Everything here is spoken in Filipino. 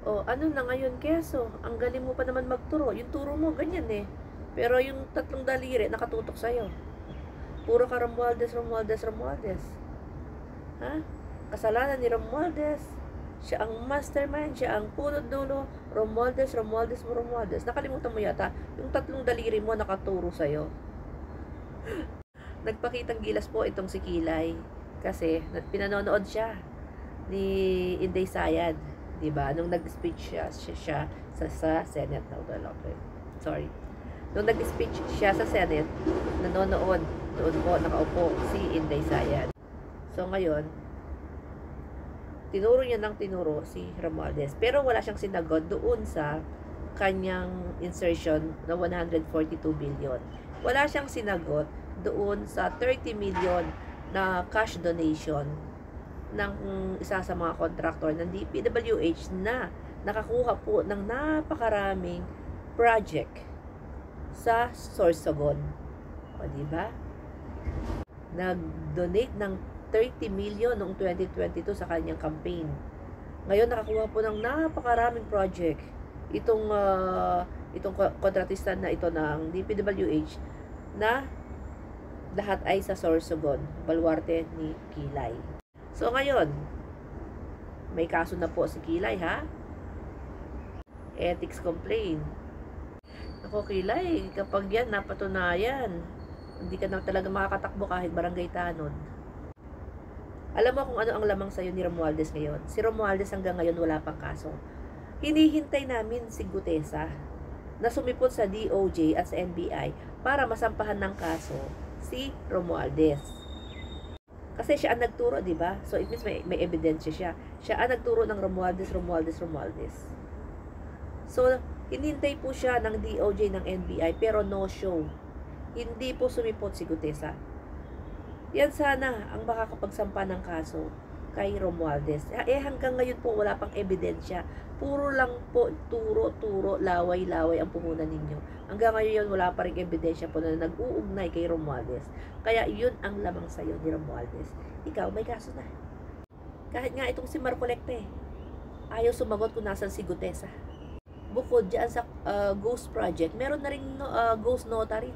O, ano na ngayon, keso? Ang galing mo pa naman magturo. Yung turo mo, ganyan eh. Pero yung tatlong daliri, nakatutok sa'yo. Puro ka Romualdez, Romualdez, Romualdez. Ha? Kasalanan ni Romualdez. Siya ang mastermind, siya ang punot dulo. Romualdez, Romualdez, Romualdez. Nakalimutan mo yata, yung tatlong daliri mo nakaturo sa'yo. Nagpakitang gilas po itong si Kilay. Kasi, pinanonood siya ni Inday Sayad. Diba? Nung nag-speech siya sa Senate. Sorry. Nung nag-speech siya sa Senate, nanonood. Doon po, nakaupo si Inday Sayad. So, ngayon, tinuro niya ng tinuro si Romualdez. Pero wala siyang sinagot doon sa kanyang insertion na 142 billion. Wala siyang sinagot doon sa 30 million na cash donation ng isa sa mga kontraktor ng DPWH na nakakuha po ng napakaraming project sa Sorsogon. O, diba? Nag-donate ng 30 million noong 2022 sa kanyang campaign. Ngayon, nakakuha po ng napakaraming project. Itong kontratista na ito ng DPWH na lahat ay sa Sorsogon, baluarte ni Kilay. So, ngayon, may kaso na po si Kilay, ha? Ethics complaint. Ako, Kilay, kapag yan napatunayan, hindi ka na talaga makakatakbo kahit barangay tanod. Alam mo kung ano ang lamang sa'yo ni Romualdez ngayon? Si Romualdez hanggang ngayon wala pang kaso. Hinihintay namin si Gutesa na sumipot sa DOJ at sa NBI para masampahan ng kaso si Romualdez. Kasi siya ang nagturo, di ba? So, it means may ebidensya siya. Siya ang nagturo ng Romualdez. So, hinintay po siya ng DOJ, ng NBI, pero no show. Hindi po sumipot si Gutesa. Yan sana ang makakapagsampa ng kaso kay Romualdez. Hanggang ngayon po wala pang ebidensya. Puro lang po turo-turo, laway-laway ang puhunan ninyo. Hanggang ngayon wala pa rin ebidensya po na nag-uugnay kay Romualdez. Kaya yun ang lamang sa'yo ni Romualdez. Ikaw, may kaso na. Kahit nga itong si Marcolecte, ayaw sumagot kung nasan si Gutesa. Bukod dyan sa Ghost Project, meron na rin Ghost Notary.